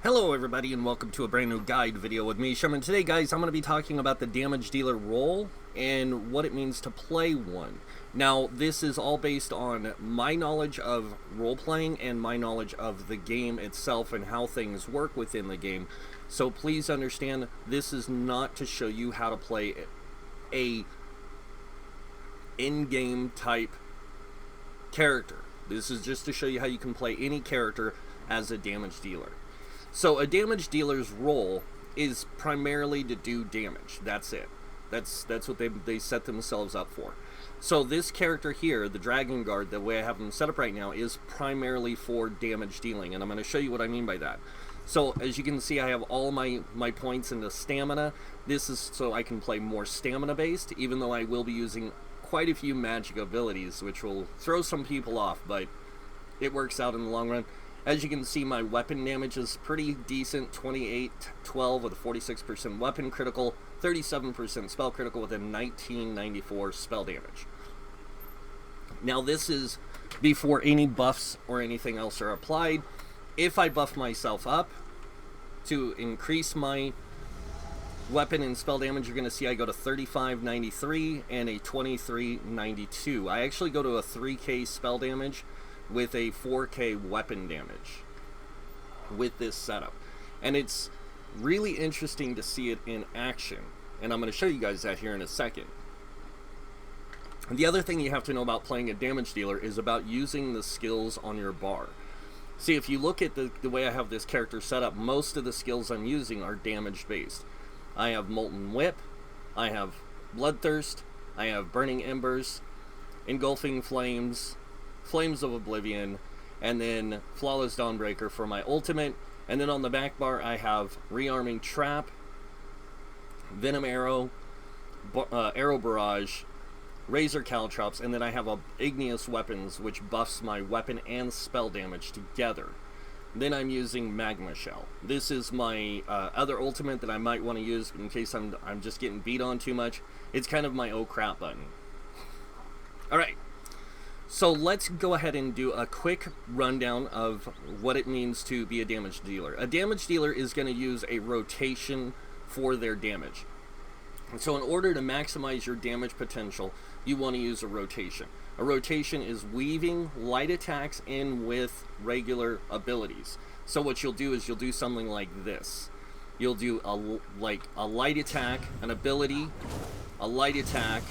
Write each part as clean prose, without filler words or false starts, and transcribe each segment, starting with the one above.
Hello everybody and welcome to a brand new guide video with me, Sherman. Today guys, I'm going to be talking about the damage dealer role and what it means to play one. Now this is all based on my knowledge of role-playing and my knowledge of the game itself and how things work within the game. So please understand, this is not to show you how to play a in-game type character. This is just to show you how you can play any character as a damage dealer. So a damage dealer's role is primarily to do damage. That's it. That's what they set themselves up for. So this character here, the Dragon Guard, the way I have him set up right now, is primarily for damage dealing, and I'm going to show you what I mean by that. So as you can see, I have all my points into stamina. This is so I can play more stamina based, even though I will be using quite a few magic abilities, which will throw some people off, but it works out in the long run. As you can see, my weapon damage is pretty decent, 28-12 with a 46% weapon critical, 37% spell critical with a 1994 spell damage. Now this is before any buffs or anything else are applied. If I buff myself up to increase my weapon and spell damage, you're going to see I go to 3593 and a 2392. I actually go to a 3k spell damage with a 4k weapon damage with this setup, and it's really interesting to see it in action, and I'm going to show you guys that here in a second. The other thing you have to know about playing a damage dealer is about using the skills on your bar. See, if you look at the way I have this character set up, most of the skills I'm using are damage based. I have Molten Whip, I have Bloodthirst, I have Burning Embers, Engulfing Flames, Flames of Oblivion, and then Flawless Dawnbreaker for my ultimate. And then on the back bar I have Rearming Trap, Venom Arrow, Arrow Barrage, Razor Caltrops, and then I have a Igneous Weapons, which buffs my weapon and spell damage together. Then I'm using Magma Shell. This is my other ultimate that I might want to use in case I'm just getting beat on too much. It's kind of my oh crap button. Alright. So let's go ahead and do a quick rundown of what it means to be a damage dealer. A damage dealer is going to use a rotation for their damage. So in order to maximize your damage potential, you want to use a rotation. A rotation is weaving light attacks in with regular abilities. So what you'll do is you'll do something like this. You'll do a light attack, an ability, a light attack,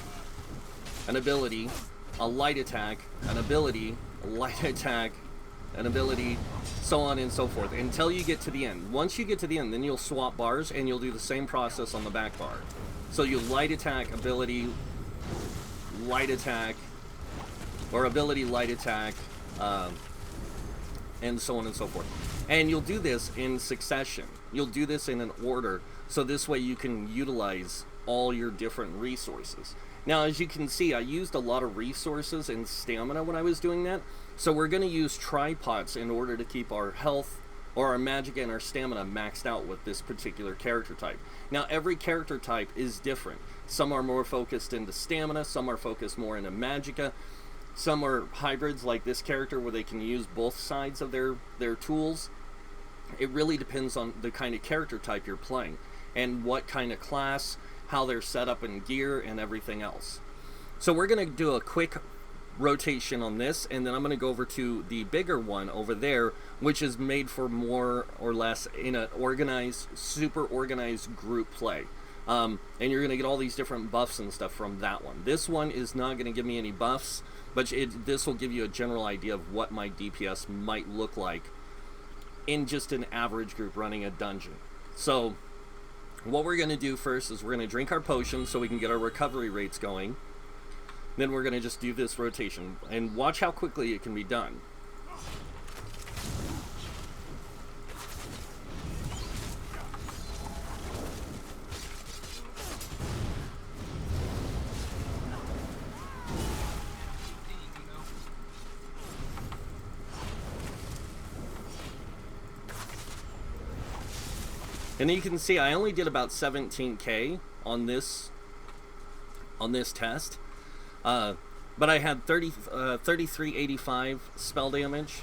an ability, a light attack, an ability, a light attack, an ability, so on and so forth, until you get to the end. Once you get to the end, then you'll swap bars, and you'll do the same process on the back bar. So you light attack, ability, light attack, or ability, light attack, and so on and so forth. And you'll do this in succession. You'll do this in an order, so this way you can utilize all your different resources. Now, as you can see, I used a lot of resources and stamina when I was doing that. So we're going to use tripods in order to keep our health, or our magic and our stamina maxed out with this particular character type. Now, every character type is different. Some are more focused into stamina, some are focused more into magicka, some are hybrids like this character where they can use both sides of their tools. It really depends on the kind of character type you're playing and what kind of class, how they're set up in gear, and everything else. So we're going to do a quick rotation on this, and then I'm going to go over to the bigger one over there, which is made for more or less in an organized, super organized group play. And you're going to get all these different buffs and stuff from that one. This one is not going to give me any buffs, but this will give you a general idea of what my DPS might look like in just an average group running a dungeon. So what we're going to do first is we're going to drink our potion so we can get our recovery rates going. Then we're going to just do this rotation, and watch how quickly it can be done. And you can see I only did about 17k on this test. But I had 3385 spell damage,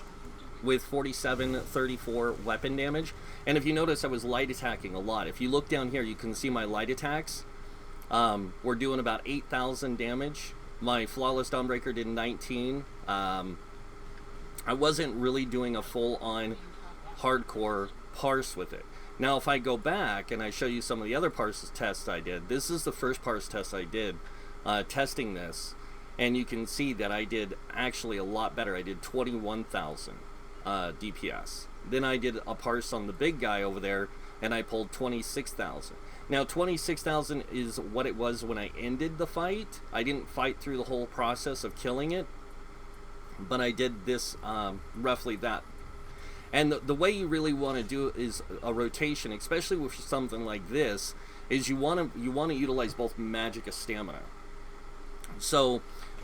with 47, 34 weapon damage. And if you notice, I was light attacking a lot. If you look down here, you can see my light attacks. We're doing about 8,000 damage. My Flawless Dawnbreaker did 19. I wasn't really doing a full-on hardcore parse with it. Now, if I go back and I show you some of the other parse tests I did, this is the first parse test I did testing this, and you can see that I did actually a lot better. I did 21,000 DPS. Then I did a parse on the big guy over there, and I pulled 26,000. Now, 26,000 is what it was when I ended the fight. I didn't fight through the whole process of killing it, but I did this roughly that. And the way you really want to do it is a rotation, especially with something like this, is you want to utilize both magic and stamina. So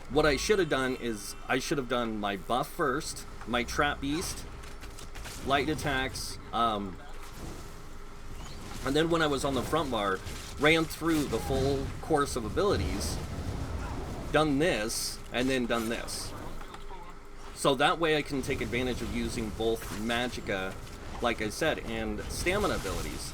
what I should have done is I should have done my buff first, my trap beast, light attacks, and then when I was on the front bar, ran through the full course of abilities, done this, and then done this. So that way I can take advantage of using both Magicka, like I said, and stamina abilities.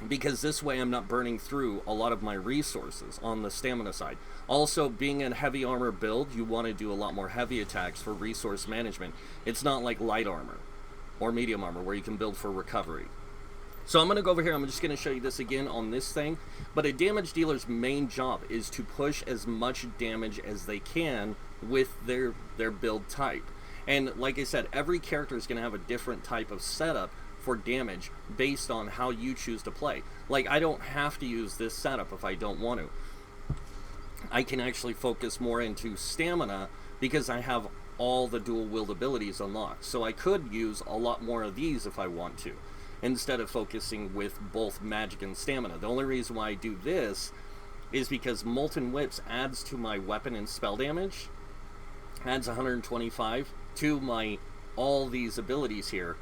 Because this way I'm not burning through a lot of my resources on the stamina side. Also, being a heavy armor build, you want to do a lot more heavy attacks for resource management. It's not like light armor or medium armor where you can build for recovery. So I'm going to go over here, I'm just going to show you this again on this thing. But a damage dealer's main job is to push as much damage as they can with their build type. And like I said, every character is going to have a different type of setup for damage based on how you choose to play. Like, I don't have to use this setup if I don't want to. I can actually focus more into stamina because I have all the dual wield abilities unlocked. So I could use a lot more of these if I want to, instead of focusing with both magic and stamina. The only reason why I do this is because Molten Whips adds to my weapon and spell damage, adds 125 to my all these abilities here,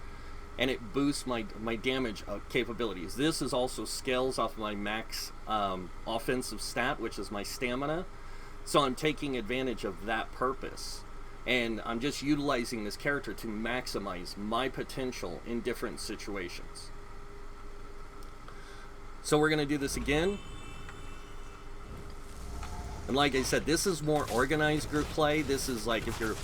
and it boosts my damage capabilities. This is also scales off my max offensive stat, which is my stamina. So I'm taking advantage of that purpose. And I'm just utilizing this character to maximize my potential in different situations. So we're going to do this again. And like I said, this is more organized group play. This is like if you're...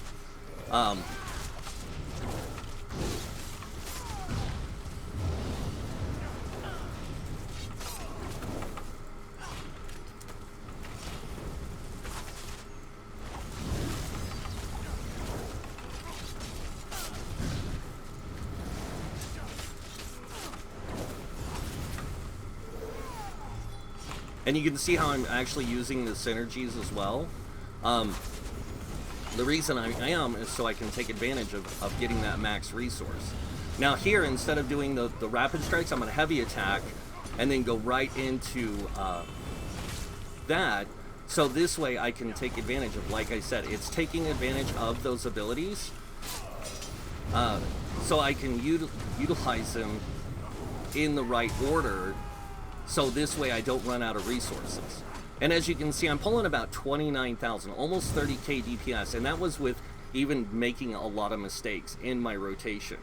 And you can see how I'm actually using the synergies as well. The reason I am is so I can take advantage of getting that max resource. Now here, instead of doing the rapid strikes, I'm going to heavy attack and then go right into that. So this way I can take advantage of, like I said, it's taking advantage of those abilities. So I can utilize them in the right order. So this way I don't run out of resources. And as you can see, I'm pulling about 29,000, almost 30k DPS, and that was with even making a lot of mistakes in my rotation.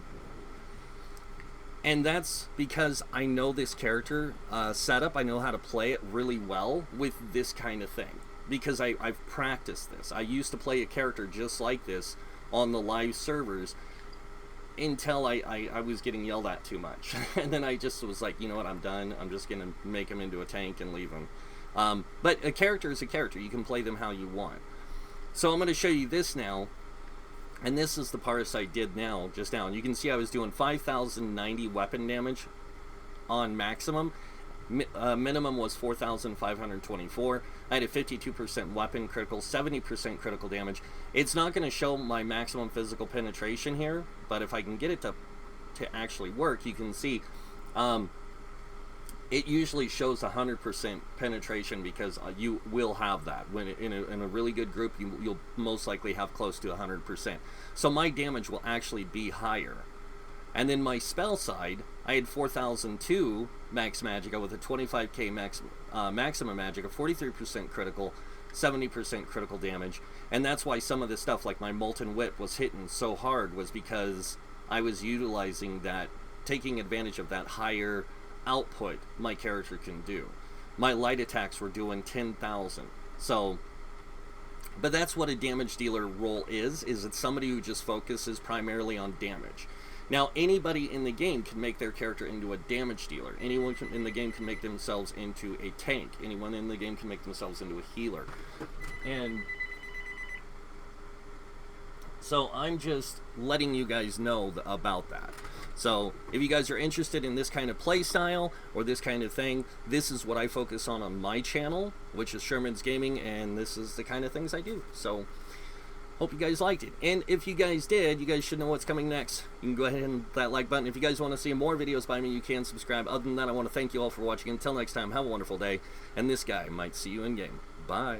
And that's because I know this character setup, I know how to play it really well with this kind of thing. Because I've practiced this. I used to play a character just like this on the live servers, until I was getting yelled at too much. And then I just was like, you know what, I'm done. I'm just going to make him into a tank and leave him. But a character is a character. You can play them how you want. So I'm going to show you this now. And this is the parse I did just now. And you can see I was doing 5,090 weapon damage on maximum. Minimum was 4,524. I had a 52% weapon critical, 70% critical damage. It's not going to show my maximum physical penetration here, but if I can get it to actually work, you can see it usually shows 100% penetration, because you will have that. When in a really good group, you'll most likely have close to 100%. So my damage will actually be higher. And then my spell side, I had 4,002 max magicka with a 25k maximum magicka, 43% critical, 70% critical damage. And that's why some of this stuff, like my Molten Whip, was hitting so hard, was because I was utilizing that, taking advantage of that higher output my character can do. My light attacks were doing 10,000. So, but that's what a damage dealer role is it's somebody who just focuses primarily on damage. Now, anybody in the game can make their character into a damage dealer. Anyone in the game can make themselves into a tank. Anyone in the game can make themselves into a healer. And so I'm just letting you guys know about that. So if you guys are interested in this kind of play style or this kind of thing, this is what I focus on my channel, which is Sherman's Gaming, and this is the kind of things I do. So hope you guys liked it. And if you guys did, you guys should know what's coming next. You can go ahead and hit that like button. If you guys want to see more videos by me, you can subscribe. Other than that, I want to thank you all for watching. Until next time, have a wonderful day. And this guy might see you in game. Bye.